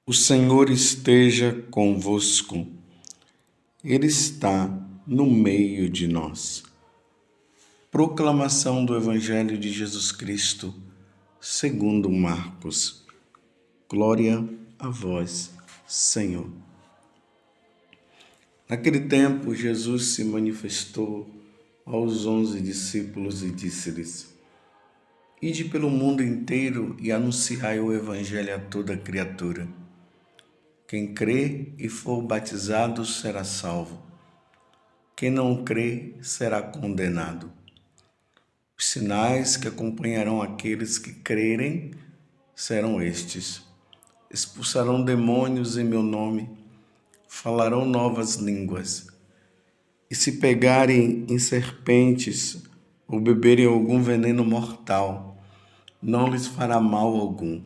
O Senhor esteja convosco, Ele está no meio de nós. Proclamação do Evangelho de Jesus Cristo, segundo Marcos. Glória a vós, Senhor. Naquele tempo, Jesus se manifestou aos 11 discípulos e disse-lhes: Ide pelo mundo inteiro e anunciai o Evangelho a toda criatura. Quem crê e for batizado será salvo. Quem não crê será condenado. Os sinais que acompanharão aqueles que crerem serão estes: expulsarão demônios em meu nome, falarão novas línguas. E se pegarem em serpentes ou beberem algum veneno mortal, não lhes fará mal algum.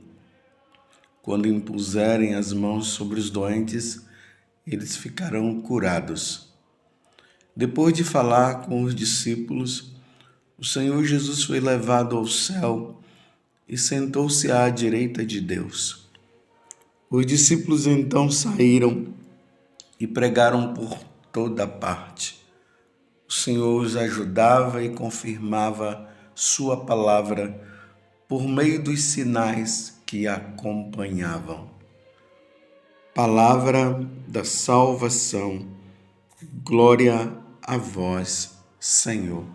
Quando impuserem as mãos sobre os doentes, eles ficarão curados. Depois de falar com os discípulos, o Senhor Jesus foi levado ao céu e sentou-se à direita de Deus. Os discípulos então saíram e pregaram por toda parte. O Senhor os ajudava e confirmava sua palavra por meio dos sinais que acompanhavam. Palavra da salvação. Glória a vós, Senhor.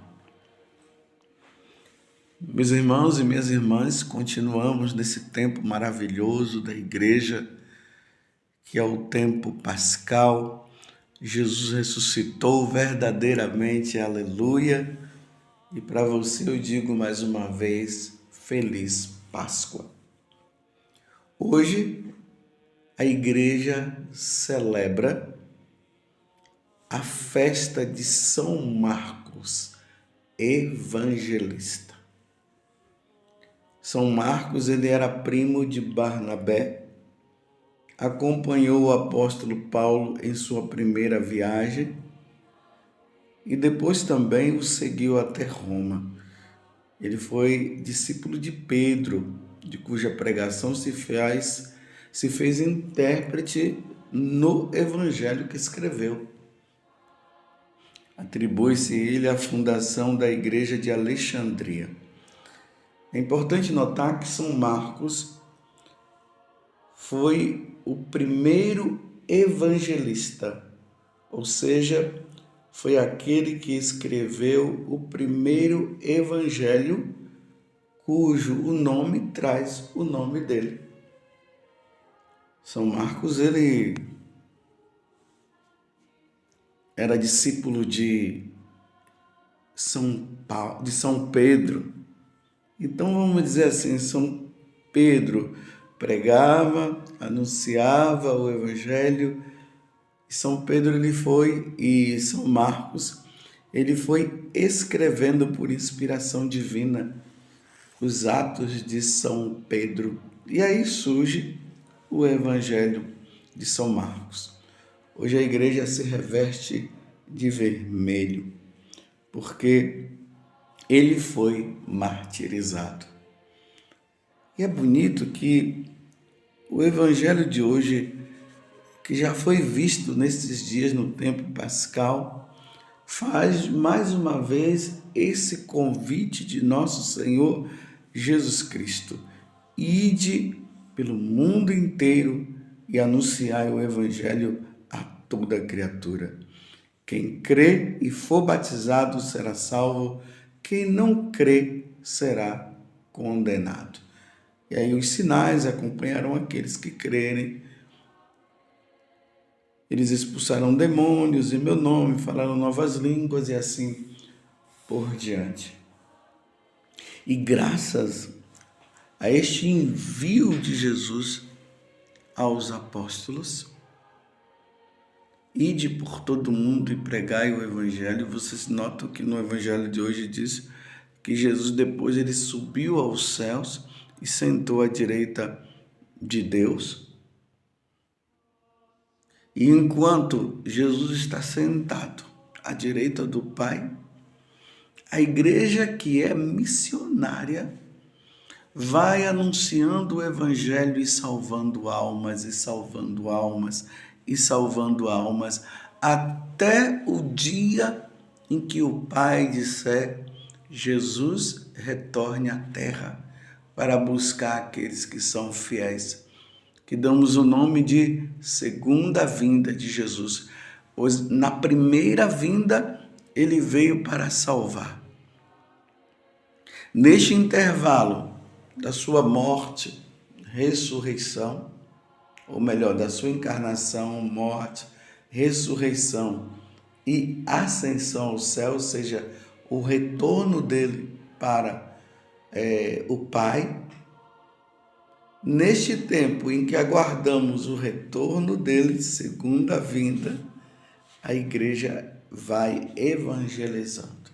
Meus irmãos e minhas irmãs, continuamos nesse tempo maravilhoso da igreja, que é o tempo pascal. Jesus ressuscitou verdadeiramente, aleluia. E para você eu digo mais uma vez, Feliz Páscoa. Hoje a igreja celebra a festa de São Marcos, evangelista. São Marcos, ele era primo de Barnabé, acompanhou o apóstolo Paulo em sua primeira viagem e depois também o seguiu até Roma. Ele foi discípulo de Pedro, de cuja pregação se fez intérprete no evangelho que escreveu. Atribui-se a ele a fundação da igreja de Alexandria. É importante notar que São Marcos foi o primeiro evangelista, ou seja, foi aquele que escreveu o primeiro evangelho, cujo o nome traz o nome dele. São Marcos, ele era discípulo de São Pedro. Então vamos dizer assim, São Pedro pregava, anunciava o evangelho, e São Pedro e São Marcos, ele foi escrevendo por inspiração divina os Atos de São Pedro. E aí surge o evangelho de São Marcos. Hoje a igreja se reveste de vermelho, porque ele foi martirizado. E é bonito que o evangelho de hoje, que já foi visto nesses dias no tempo pascal, faz mais uma vez esse convite de nosso Senhor Jesus Cristo: ide pelo mundo inteiro e anunciai o evangelho a toda criatura. Quem crê e for batizado será salvo, quem não crê será condenado. E aí os sinais acompanharão aqueles que crerem. Eles expulsarão demônios em meu nome, falaram novas línguas e assim por diante. E graças a este envio de Jesus aos apóstolos, ide por todo mundo e pregai o evangelho. Vocês notam que no evangelho de hoje diz que Jesus depois ele subiu aos céus e sentou à direita de Deus. E enquanto Jesus está sentado à direita do Pai, a igreja que é missionária vai anunciando o evangelho e salvando almas, e salvando almas, e salvando almas, até o dia em que o Pai disser: Jesus retorne à terra para buscar aqueles que são fiéis, que damos o nome de segunda vinda de Jesus, pois na primeira vinda ele veio para salvar. Neste intervalo da sua morte, ressurreição, ou melhor, da sua encarnação, morte, ressurreição e ascensão ao céu, ou seja, o retorno dele para o Pai, neste tempo em que aguardamos o retorno dele, segunda vinda, a igreja vai evangelizando.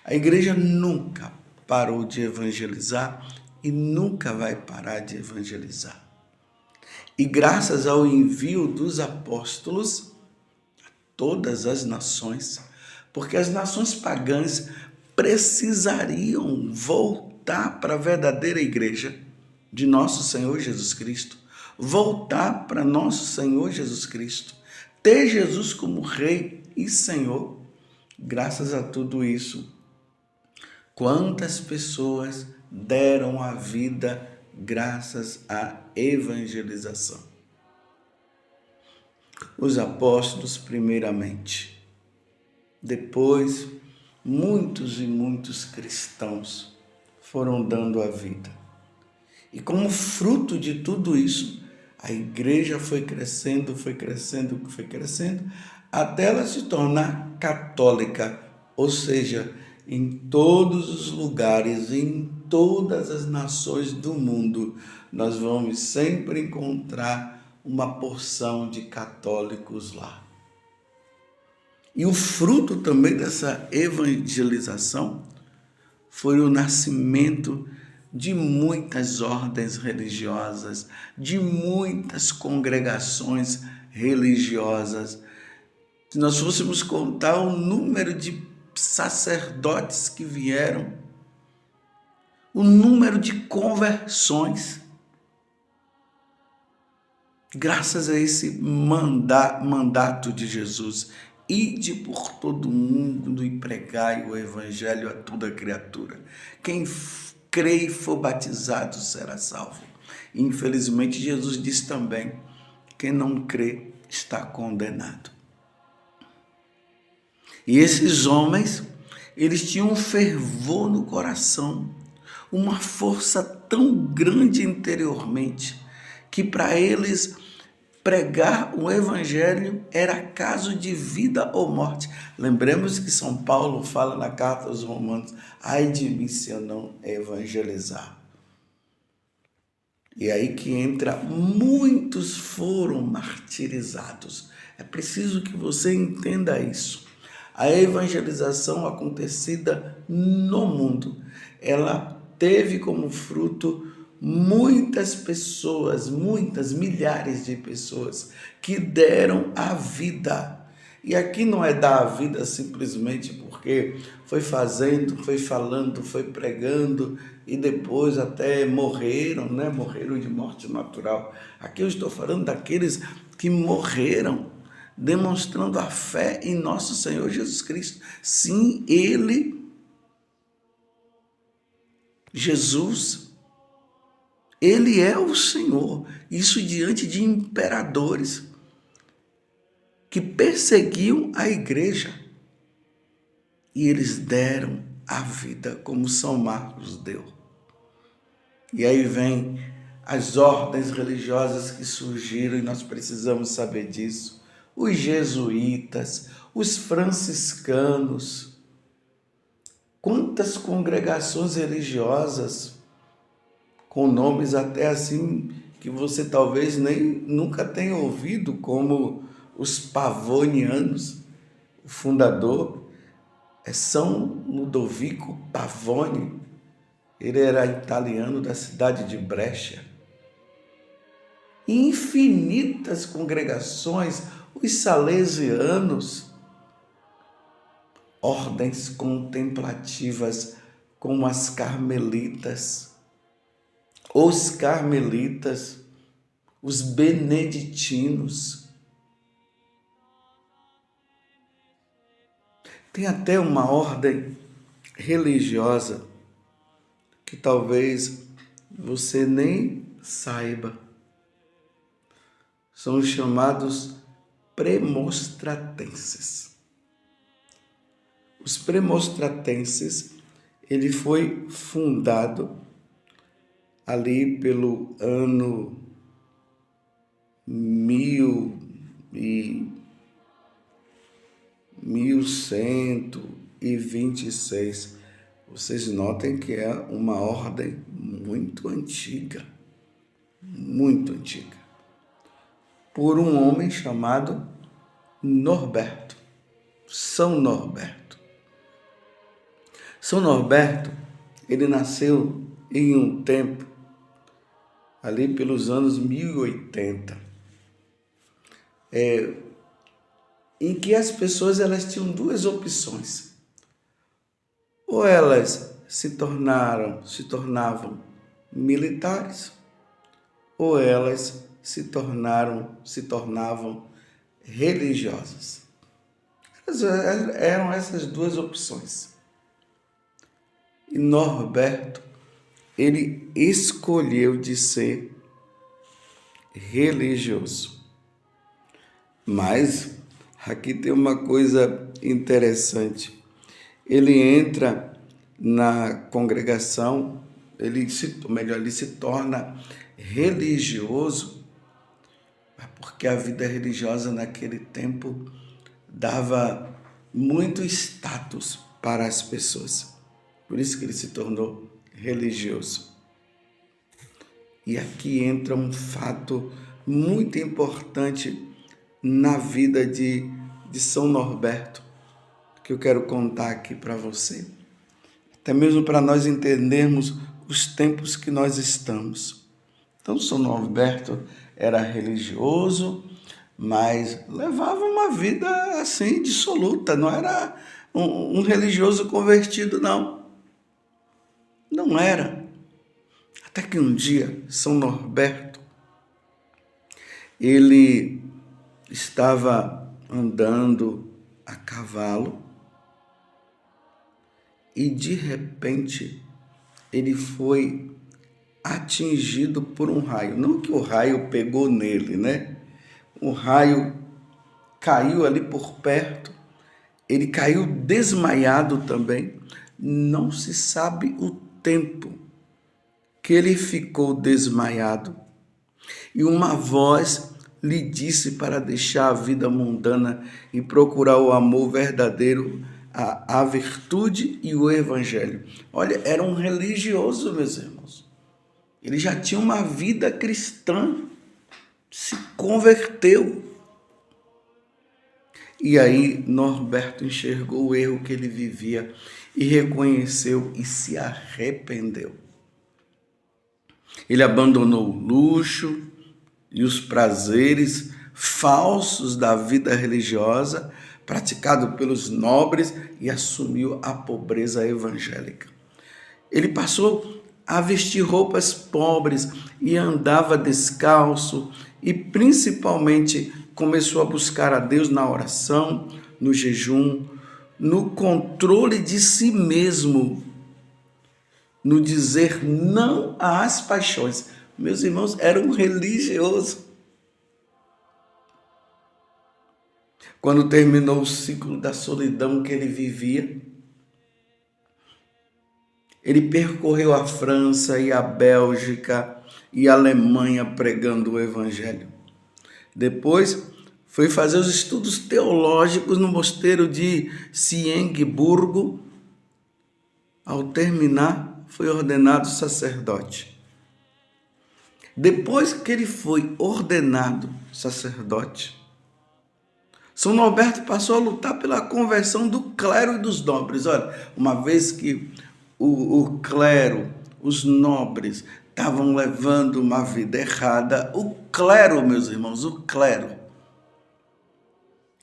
A igreja nunca parou de evangelizar e nunca vai parar de evangelizar. E graças ao envio dos apóstolos a todas as nações, porque as nações pagãs precisariam voltar para a verdadeira igreja de nosso Senhor Jesus Cristo, voltar para nosso Senhor Jesus Cristo, ter Jesus como Rei e Senhor. Graças a tudo isso, quantas pessoas deram a vida graças à evangelização? Os apóstolos, primeiramente. Depois, muitos e muitos cristãos foram dando a vida. E como fruto de tudo isso, a igreja foi crescendo, até ela se tornar católica, ou seja, em todos os lugares, em todas as nações do mundo, nós vamos sempre encontrar uma porção de católicos lá. E o fruto também dessa evangelização foi o nascimento de muitas ordens religiosas, de muitas congregações religiosas. Se nós fôssemos contar o número de sacerdotes que vieram, o número de conversões, graças a esse mandato de Jesus: ide por todo mundo e pregai o evangelho a toda criatura. Quem crê e for batizado será salvo. Infelizmente, Jesus disse também: quem não crê está condenado. E esses homens, eles tinham um fervor no coração, uma força tão grande interiormente, que para eles pregar o evangelho era caso de vida ou morte. Lembremos que São Paulo fala na carta aos Romanos: ai de mim se eu não evangelizar. E aí que entra: muitos foram martirizados. É preciso que você entenda isso. A evangelização acontecida no mundo, ela teve como fruto muitas pessoas, milhares de pessoas que deram a vida. E aqui não é dar a vida simplesmente porque foi fazendo, foi falando, foi pregando e depois até morreram, né? Morreram de morte natural. Aqui eu estou falando daqueles que morreram demonstrando a fé em nosso Senhor Jesus Cristo. Sim, Ele, Jesus, Ele é o Senhor. Isso diante de imperadores que perseguiam a igreja. E eles deram a vida, como São Marcos deu. E aí vem as ordens religiosas que surgiram, e nós precisamos saber disso. Os jesuítas, os franciscanos, quantas congregações religiosas, com nomes até assim que você talvez nunca tenha ouvido, como os Pavonianos. O fundador é São Ludovico Pavone, ele era italiano da cidade de Brescia. Infinitas congregações, os salesianos, ordens contemplativas como as carmelitas, os carmelitas, os beneditinos. Tem até uma ordem religiosa que talvez você nem saiba. São os chamados premostratenses. Os premostratenses, ele foi fundado ali pelo ano 1126. Vocês notem que é uma ordem muito antiga, por um homem chamado Norberto, São Norberto. São Norberto, ele nasceu em um tempo, ali pelos anos 1080, em que as pessoas elas tinham duas opções. Ou elas se tornavam militares, ou elas se tornavam religiosas. Eram essas duas opções. E Norberto, ele escolheu de ser religioso. Mas aqui tem uma coisa interessante. Ele entra na congregação, ele se torna religioso, porque a vida religiosa naquele tempo dava muito status para as pessoas. Por isso que ele se tornou religioso. E aqui entra um fato muito importante na vida de São Norberto, que eu quero contar aqui para você. Até mesmo para nós entendermos os tempos que nós estamos. Então, São Norberto era religioso, mas levava uma vida assim dissoluta, não era um religioso convertido, não. Não era. Até que um dia, São Norberto, ele estava andando a cavalo e, de repente, ele foi atingido por um raio. Não que o raio pegou nele, né? O raio caiu ali por perto, ele caiu desmaiado também. Não se sabe o tempo que ele ficou desmaiado. E uma voz lhe disse para deixar a vida mundana e procurar o amor verdadeiro, a virtude e o evangelho. Olha, era um religioso, meus irmãos. Ele já tinha uma vida cristã, se converteu. E aí Norberto enxergou o erro que ele vivia e reconheceu e se arrependeu. Ele abandonou o luxo e os prazeres falsos da vida religiosa praticado pelos nobres e assumiu a pobreza evangélica. Ele passou a vestir roupas pobres e andava descalço e principalmente começou a buscar a Deus na oração, no jejum, no controle de si mesmo, no dizer não às paixões. Meus irmãos, era um religioso. Quando terminou o ciclo da solidão que ele vivia, ele percorreu a França e a Bélgica e a Alemanha pregando o evangelho. Depois foi fazer os estudos teológicos no mosteiro de Cienburgo. Ao terminar, foi ordenado sacerdote. Depois que ele foi ordenado sacerdote, São Norberto passou a lutar pela conversão do clero e dos nobres. Olha, uma vez que o clero, os nobres, estavam levando uma vida errada, o clero, meus irmãos, o clero,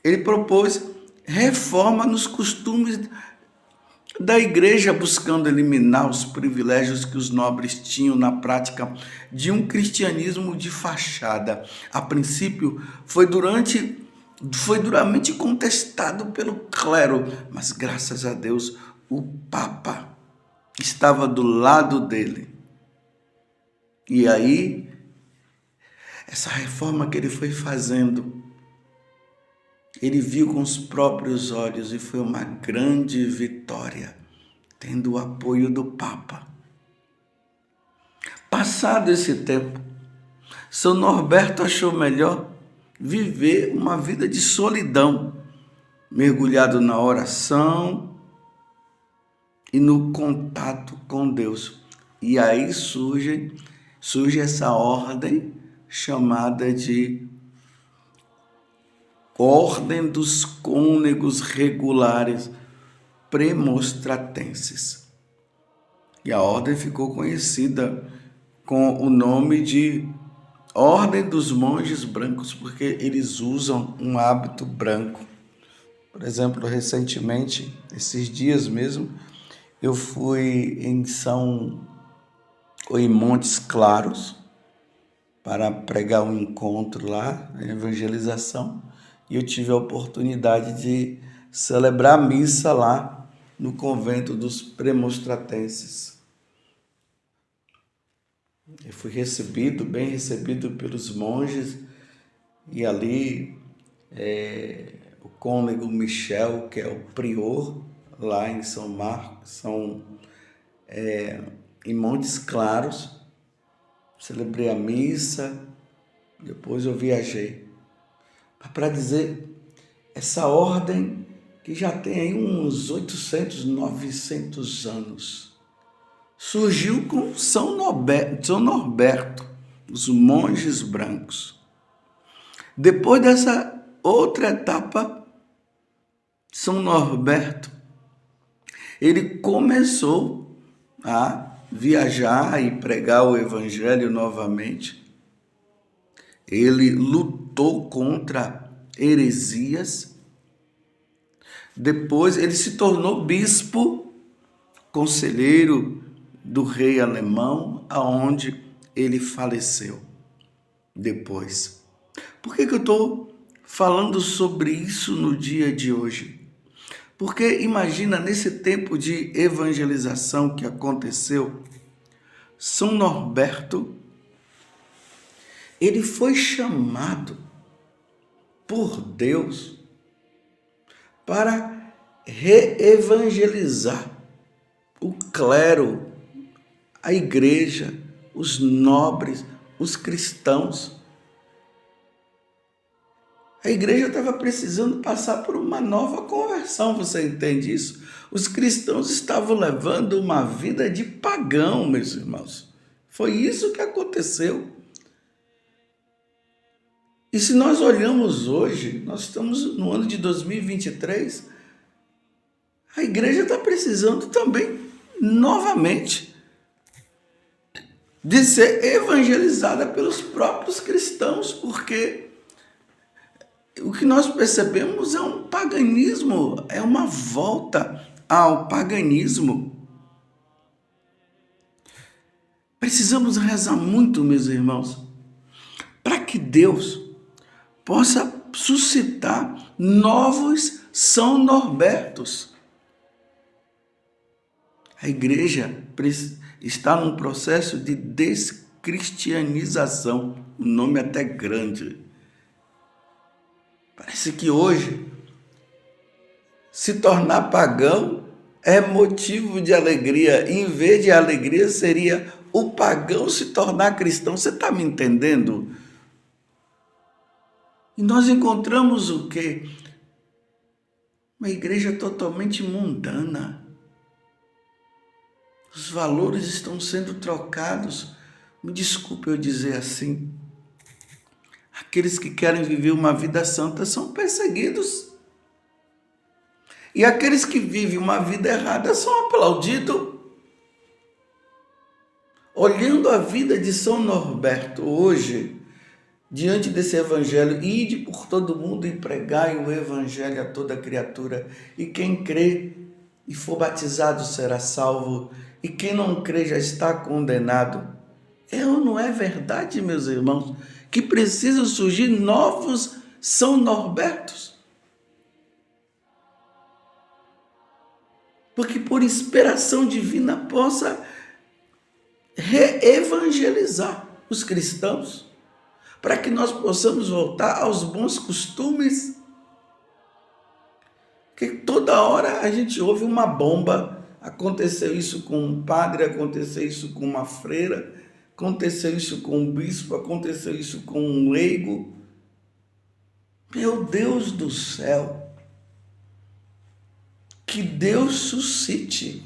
ele propôs reforma nos costumes da igreja, buscando eliminar os privilégios que os nobres tinham na prática de um cristianismo de fachada. A princípio, foi duramente contestado pelo clero, mas graças a Deus o Papa estava do lado dele. E aí, essa reforma que ele foi fazendo, ele viu com os próprios olhos e foi uma grande vitória, tendo o apoio do Papa. Passado esse tempo, São Norberto achou melhor viver uma vida de solidão, mergulhado na oração e no contato com Deus. E aí surge essa ordem chamada de Ordem dos Cônegos Regulares Premonstratenses. E a ordem ficou conhecida com o nome de Ordem dos Monges Brancos, porque eles usam um hábito branco. Por exemplo, recentemente, esses dias mesmo, eu fui em Montes Claros para pregar um encontro lá, a evangelização, e eu tive a oportunidade de celebrar a missa lá no convento dos Premonstratenses. Eu fui bem recebido pelos monges, e ali o cônego Michel, que é o prior lá em São Marcos, em Montes Claros, celebrei a missa, depois eu viajei. Para dizer, essa ordem que já tem aí uns 800, 900 anos, surgiu com São Norberto, os monges brancos. Depois dessa outra etapa, São Norberto, ele começou a viajar e pregar o evangelho novamente. Ele lutou contra heresias. Depois ele se tornou bispo, conselheiro do rei alemão, aonde ele faleceu depois. Por que eu estou falando sobre isso no dia de hoje? Porque imagina, nesse tempo de evangelização que aconteceu, São Norberto, ele foi chamado por Deus para reevangelizar o clero, a igreja, os nobres, os cristãos. A igreja estava precisando passar por uma nova conversão, você entende isso? Os cristãos estavam levando uma vida de pagão, meus irmãos. Foi isso que aconteceu. E se nós olhamos hoje, nós estamos no ano de 2023, a igreja está precisando também, novamente, de ser evangelizada pelos próprios cristãos, porque o que nós percebemos é um paganismo, é uma volta ao paganismo. Precisamos rezar muito, meus irmãos, para que Deus possa suscitar novos São Norbertos. A igreja está num processo de descristianização, um nome até grande. Parece que hoje se tornar pagão é motivo de alegria. Em vez de alegria, seria o pagão se tornar cristão. Você está me entendendo? E nós encontramos o quê? Uma igreja totalmente mundana. Os valores estão sendo trocados. Me desculpe eu dizer assim. Aqueles que querem viver uma vida santa são perseguidos. E aqueles que vivem uma vida errada são aplaudidos. Olhando a vida de São Norberto hoje, diante desse evangelho, ide por todo mundo e pregai o evangelho a toda criatura. E quem crê e for batizado será salvo, e quem não crê já está condenado. É ou não é verdade, meus irmãos, que precisam surgir novos São Norbertos? Porque por inspiração divina possa reevangelizar os cristãos, para que nós possamos voltar aos bons costumes. Porque toda hora a gente ouve uma bomba. Aconteceu isso com um padre, aconteceu isso com uma freira, aconteceu isso com um bispo, aconteceu isso com um leigo. Meu Deus do céu! Que Deus suscite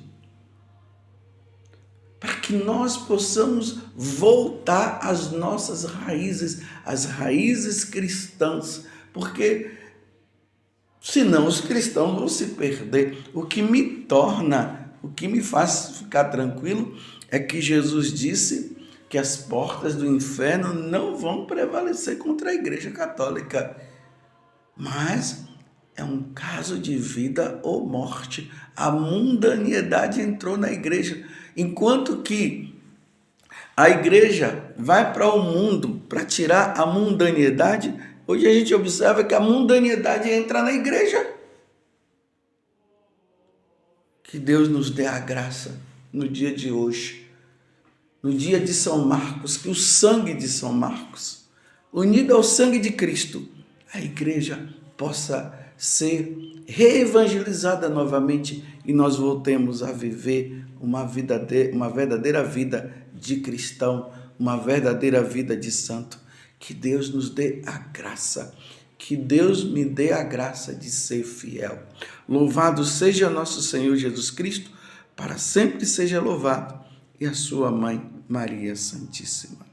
para que nós possamos voltar às nossas raízes, às raízes cristãs, porque senão os cristãos vão se perder. O que me faz ficar tranquilo é que Jesus disse que as portas do inferno não vão prevalecer contra a Igreja Católica. Mas é um caso de vida ou morte. A mundanidade entrou na igreja. Enquanto que a igreja vai para o mundo para tirar a mundanidade, hoje a gente observa que a mundanidade entra na igreja. Que Deus nos dê a graça no dia de hoje, no dia de São Marcos, que o sangue de São Marcos, unido ao sangue de Cristo, a igreja possa ser reevangelizada novamente e nós voltemos a viver uma verdadeira vida de cristão, uma verdadeira vida de santo. Que Deus nos dê a graça, que Deus me dê a graça de ser fiel. Louvado seja nosso Senhor Jesus Cristo, para sempre seja louvado, e a sua mãe Maria Santíssima.